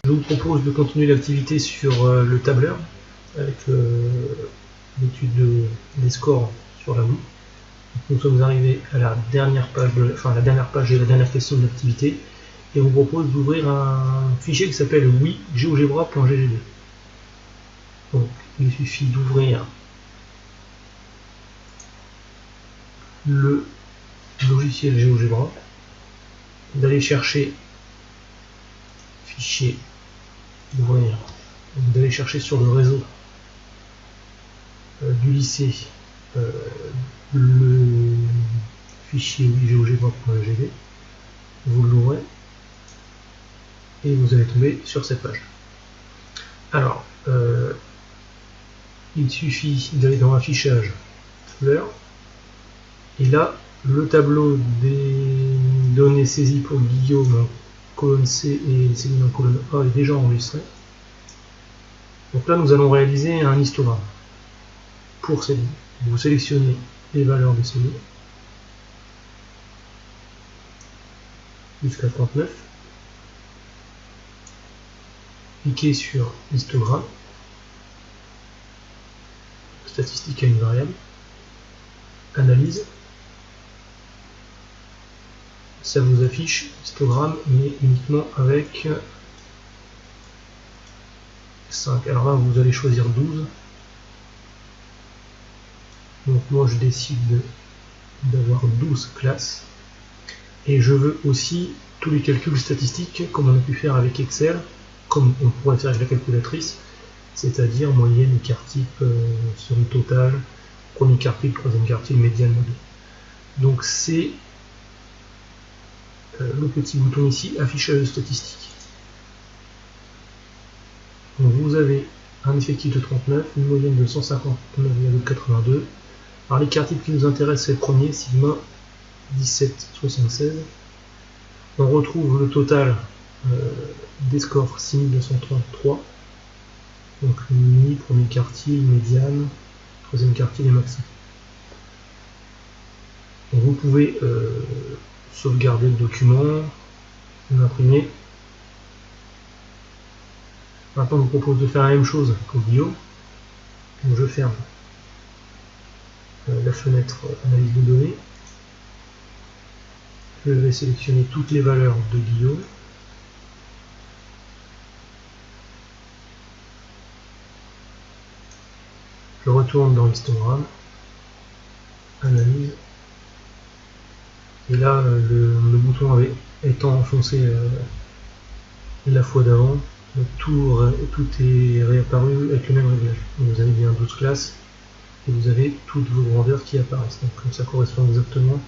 Je vous propose de continuer l'activité sur le tableur avec l'étude des scores sur la Wii. Nous sommes arrivés à la dernière page de la dernière question de l'activité et on vous propose d'ouvrir un fichier qui s'appelle Wii GeoGebra.ggb. Donc il suffit d'ouvrir le logiciel GeoGebra, d'aller chercher fichier, d'aller chercher sur le réseau du lycée le fichier GeoGebra.ggb, vous l'ouvrez et vous allez tomber sur cette page. Alors, il suffit d'aller dans affichage fleur et là le tableau des données saisies pour Guillaume colonne C et Céline en colonne A est déjà enregistré. Donc là nous allons réaliser un histogramme pour Céline. Vous sélectionnez les valeurs de Céline jusqu'à 39, cliquez sur histogramme, statistique à une variable, analyse, ça vous affiche histogramme mais uniquement avec 5. Alors là vous allez choisir 12. Donc moi je décide d'avoir 12 classes et je veux aussi tous les calculs statistiques comme on a pu faire avec Excel, comme on pourrait faire avec la calculatrice, c'est-à-dire moyenne, écart type, somme totale, premier quartile, troisième quartile, médiane, module. Donc c'est le petit bouton ici, affichage de statistiques. Donc vous avez un effectif de 39, une moyenne de 159,82. Alors l'écart type qui nous intéresse c'est le premier, sigma 1776. On retrouve le total des scores 6233. Donc mini, premier quartile, médiane, troisième quartile et maxi. Donc vous pouvez sauvegarder le document, l'imprimer. Maintenant, je vous propose de faire la même chose qu'au Guillaume. Donc, je ferme la fenêtre analyse de données. Je vais sélectionner toutes les valeurs de Guillaume. Je retourne dans l'histogramme, analyse. Et là, le bouton étant enfoncé la fois d'avant, tout est réapparu avec le même réglage. Vous avez bien 12 classes et vous avez toutes vos grandeurs qui apparaissent. Donc ça correspond exactement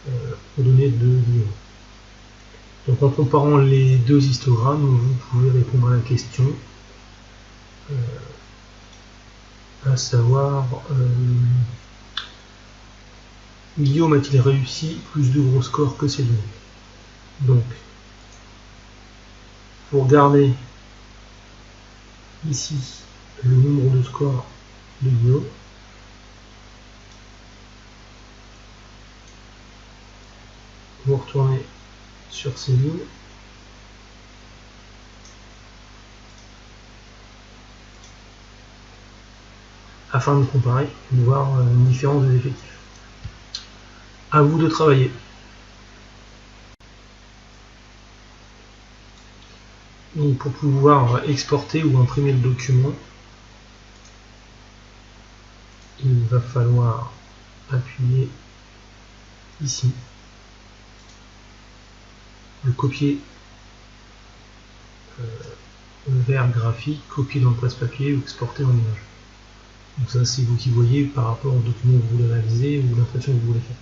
aux données de Guillaume. Donc en comparant les deux histogrammes, vous pouvez répondre à la question, à savoir Guillaume a-t-il réussi plus de gros scores que Céline? Donc, pour regarder ici le nombre de scores de Guillaume, vous retournez sur Céline, afin de comparer et de voir une différence des effectifs. À vous de travailler. Donc pour pouvoir exporter ou imprimer le document, il va falloir appuyer ici, le copier vers graphique, copier dans le presse-papier ou exporter en image. Donc ça c'est vous qui voyez par rapport au document que vous voulez réaliser ou l'impression que vous voulez faire.